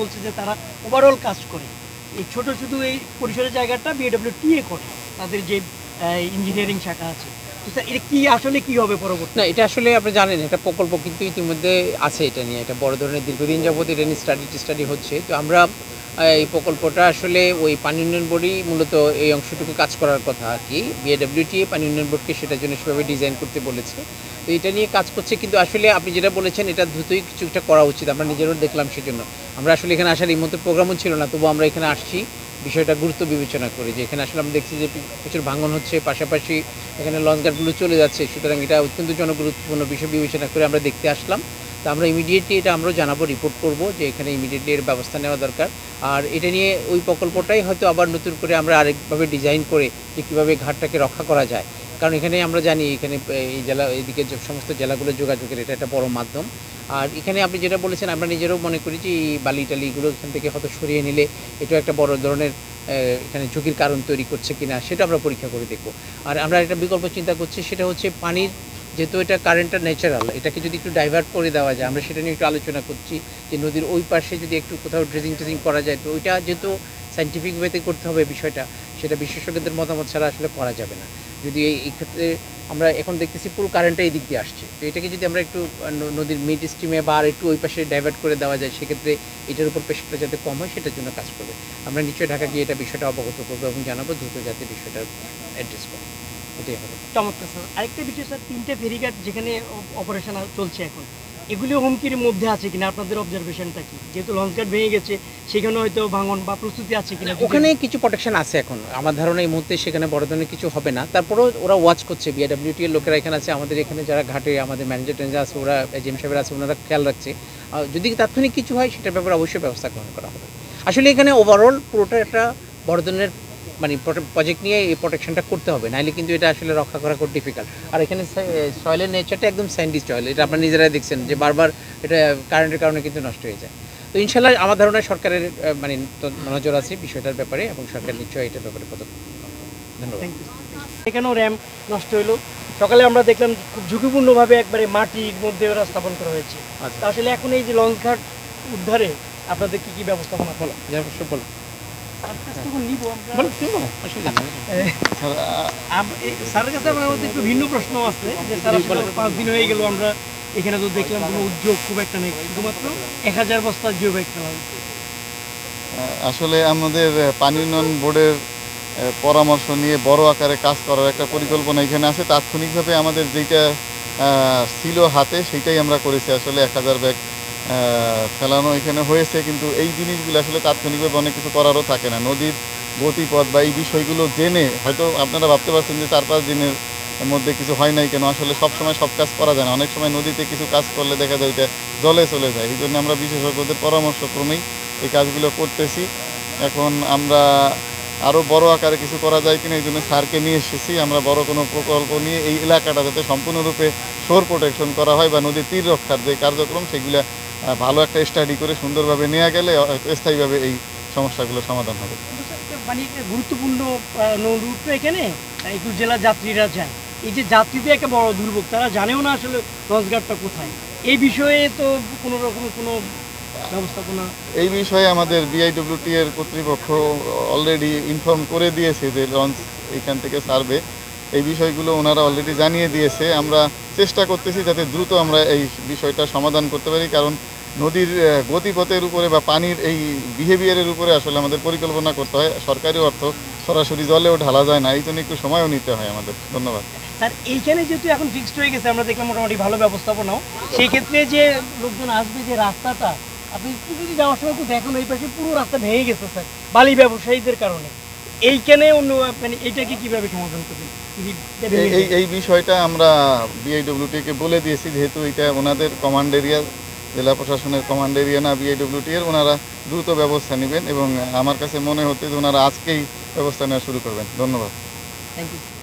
বলছে যে তারা ওভারঅল কাজ করে। এই ছোট শুধু এই পরিসরের জায়গাটা বিএডব্লিউটিএ করে, তাদের যে ইঞ্জিনিয়ারিং শাখা আছে। তো স্যার এটা কি আসলে কি হবে পরবর্তী? না, এটা আসলে আপনি জানেন এটা প্রকল্প কিন্তু ইতিমধ্যে আছে, এটা নিয়ে এটা বড় ধরনের দীর্ঘদিন যাবত এটা নিয়ে স্টাডি হচ্ছে। তো আমরা এই প্রকল্পটা আসলে ওই পানি উন্নয়ন বোর্ডই মূলত এই অংশটুকু কাজ করার কথা আর কি। বিএডব্লিউটিএ পানি উন্নয়ন বোর্ডকে সেটার জন্য সেভাবে ডিজাইন করতে বলেছে। তো এটা নিয়ে কাজ করছে, কিন্তু আসলে আপনি যেটা বলেছেন এটা দ্রুতই কিছু একটা করা উচিত। আমরা নিজেরও দেখলাম, সেজন্য আমরা আসলে এখানে আসার এই মতো প্রোগ্রামও ছিল না, তবু আমরা এখানে আসছি বিষয়টা গুরুত্ব বিবেচনা করে, যে এখানে আসলে আমরা দেখছি যে প্রচুর ভাঙন হচ্ছে, পাশাপাশি এখানে লঞ্চ গার্ডগুলো চলে যাচ্ছে। সুতরাং এটা অত্যন্ত জনগুরুত্বপূর্ণ বিষয় বিবেচনা করে আমরা দেখতে আসলাম। তো আমরা ইমিডিয়েটলি এটা আমরা জানাবো, রিপোর্ট করব যে এখানে ইমিডিয়েটলি এর ব্যবস্থা নেওয়া দরকার। আর এটা নিয়ে ওই প্রকল্পটাই হয়তো আবার নতুন করে আমরা আরেকভাবে ডিজাইন করে যে কীভাবে ঘাটটাকে রক্ষা করা যায়। কারণ এখানে আমরা জানি এখানে এই জেলা এদিকে যে সমস্ত জেলাগুলো যোগাযোগের এটা একটা বড় মাধ্যম। আর এখানে আপনি যেটা বলেছেন আমরা নিজেরাও মনে করি যে এই বালি টালিগুলো এখান থেকে হয়তো সরিয়ে নিলে এটাও একটা বড় ধরনের এখানে ঝুঁকির কারণ তৈরি করছে কিনা সেটা আমরা পরীক্ষা করে দেখব। আর আমরা একটা বিকল্প চিন্তা করছি, সেটা হচ্ছে পানির, যেহেতু এটা কারেন্টটা ন্যাচারাল, এটাকে যদি একটু ডাইভার্ট করে দেওয়া যায়, আমরা সেটা নিয়ে একটু আলোচনা করছি যে নদীর ওই পাশে যদি একটু কোথাও ড্রেজিং করা যায়। তো ওইটা যেহেতু সাইন্টিফিক ওয়েতে করতে হবে বিষয়টা, সেটা বিশেষজ্ঞদের মতামত ছাড়া আসলে করা যাবে না। যদি এই ক্ষেত্রে আমরা এখন দেখতেছি পুরো কারেন্টটা এই দিক দিয়ে আসছে, তো এটাকে যদি আমরা একটু নদীর মিড স্ট্রিমে বা আর একটু ওই পাশে ডাইভার্ট করে দেওয়া যায়, সেক্ষেত্রে এটার উপর প্রেশারটা যাতে কম হয় সেটার জন্য কাজ করবে। আমরা নিশ্চয়ই ঢাকা গিয়ে এটা বিষয়টা অবগত করবো এবং জানাবো দ্রুত যাতে বিষয়টা অ্যাড্রেস করে। এটাই হবে। চমৎকার স্যার। আরেকটা বিষয় স্যার, 3টে ফেরিঘাট যেখানে অপারেশন চলছে এখন, এগুলি হুমকির মধ্যে আছে কিনা আপনাদের অবজারভেশনটা কি? যেহেতু লঞ্চ ঘাট ভেঙে গেছে, সেখানে হয়তো ভাঙন বা প্রস্তুতি আছে কিনা? ওখানে কিছু প্রোটেকশন আছে এখন, আমার ধারণা এই মুহূর্তে সেখানে বড় ধরনের কিছু হবে না। তারপরেও ওরা ওয়াচ করছে, বিআরডব্লিউটি এর লোকেরা এখানে আছে, আমাদের এখানে যারা ঘাটে আমাদের ম্যানেজার আছে, ওরা এজিএম সাহেবের আছে, ওনারা খেয়াল রাখছে। যদি তাৎক্ষণিক কিছু হয় সেটার ব্যাপারে অবশ্যই ব্যবস্থা গ্রহণ করা হবে। আসলে এখানে ওভারঅল পুরোটা একটা বড় ধরনের মানে প্রজেক্ট নিয়ে এই প্রোটেকশনটা করতে হবে, নাহলে কিন্তু এটা আসলে রক্ষা করা খুব ডিফিকাল্ট। আর এখানে সয়েলের নেচারটা একদম স্যান্ডি সয়েল, এটা আপনারা নিজেরাই দেখছেন যে বারবার এটা কারেন্টের কারণে কিন্তু নষ্ট হয়ে যায়। তো ইনশাল্লাহ আমার ধারণা সরকারের মানে নজর আছে বিষয়টার ব্যাপারে, এবং সরকার নিশ্চয়ই এটার ব্যাপারে পদক্ষেপ নেবে। ধন্যবাদ। এখানেও র্যাম্প নষ্ট হলো, সকালে আমরা দেখলাম খুব ঝুঁকিপূর্ণভাবে একবারে মাটির মধ্যে ওরা স্থাপন করা হয়েছে। আচ্ছা, আসলে এখন এই যে লঞ্চ ঘাট উদ্ধারে আপনাদের কি কি ব্যবস্থাপনা? বলো বলো। স্যারের কাছে আমার মধ্যে একটু ভিন্ন প্রশ্ন আছে যে স্যার আসলে 5 দিন হয়ে গেল আমরা এখানে তো দেখলাম কোনো উদ্যোগ খুব একটা নেই, শুধুমাত্র 1000 বস্তা জিও ব্যাগ ফেলা হয়েছে। আসলে আমাদের পানি উন্নয়ন বোর্ডের পরামর্শ নিয়ে বড় আকারে কাজ করার একটা পরিকল্পনা এখানে আছে। তাৎক্ষণিকভাবে আমাদের যেটা ছিল হাতে সেইটাই আমরা করেছি। আসলে 1000 ব্যাগ ফেলানো এখানে হয়েছে, কিন্তু এই জিনিসগুলো আসলে তাৎক্ষণিকভাবে অনেক কিছু করারও থাকে না। নদীর গতিপথ বা এই বিষয়গুলো জেনে হয়তো আপনারা ভাবতে পারছেন যে 4-5 দিনের মধ্যে কিছু হয় নাই কেন। আসলে সব সময় সব কাজ করা যায় না, অনেক সময় নদীতে কিছু কাজ করলে দেখা যায় ওইটা জলে চলে যায়। এই জন্য আমরা বিশেষজ্ঞদের পরামর্শক্রমেই এই কাজগুলো করতেছি। এখন আমরা আরও বড় আকারে কিছু করা যায় কিনা এই জন্য স্যারকে নিয়ে এসেছি। আমরা বড় কোনো প্রকল্প নিয়ে এই এলাকাটা যাতে সম্পূর্ণরূপে শোর প্রোটেকশন করা হয় বা নদীর তীর রক্ষার যে কার্যক্রম সেগুলো ভালো একটা স্টাডি করে সুন্দরভাবে নেওয়া গেলে স্থায়ীভাবে এই সমস্যাগুলো সমাধান হবে। মানে একটা গুরুত্বপূর্ণ রুট তো এখানে 21 জেলার যাত্রীরা যায়, এই যে যাত্রীদের একটা বড় দুর্ভোগ, তারা জানেও না আসলে লঞ্চ ঘাটটা কোথায়। এই বিষয়ে তো কোনো রকম কোনো ব্যবস্থাপনা? এই বিষয়ে আমাদের বিআইডব্লিউটি এর কর্তৃপক্ষ অলরেডি ইনফর্ম করে দিয়েছে যে লঞ্চ এইখান থেকে ছাড়বে। এই বিষয়গুলো ওনারা অলরেডি জানিয়ে দিয়েছে। আমরা চেষ্টা করতেছি যাতে দ্রুত আমরা এই বিষয়টা সমাধান করতে পারি, কারণ নদীর গতিপথের উপরে বা পানির এই বিহেভিয়ারের উপরে আসলে আমাদের পরিকল্পনা করতে হয়। সরকারি অর্থ সরাসরি জলেও ঢালা যায় না, এই জন্য একটু সময়ও নিতে হয় আমাদের। ধন্যবাদ স্যার। এইখানে যেহেতু এখন ফিক্সড হয়ে গেছে, আমরা দেখলাম মোটামুটি ভালো ব্যবস্থাপনাও, সেই ক্ষেত্রে যে লোকজন আসবে, যে রাস্তাটা আপনি যদি যাওয়ার সময় একটু দেখুন, এই পাশে পুরো রাস্তা ভেঙে গেছে স্যার বালি ব্যবসায়ীদের কারণে। এইখানে অন্য মানে এইটাকে কীভাবে সমাধান করবেন? এই বিষয়টা আমরা বিআইডব্লিউটিকে বলে দিয়েছি, যেহেতু এটা ওনাদের কমান্ড এরিয়া, জেলা প্রশাসনের কমান্ড এরিয়া না বিআইডব্লিউটি এর, ওনারা দ্রুত ব্যবস্থা নেবেন এবং আমার কাছে মনে হচ্ছে যে ওনারা আজকেই ব্যবস্থা নেওয়া শুরু করবেন। ধন্যবাদ। Thank you.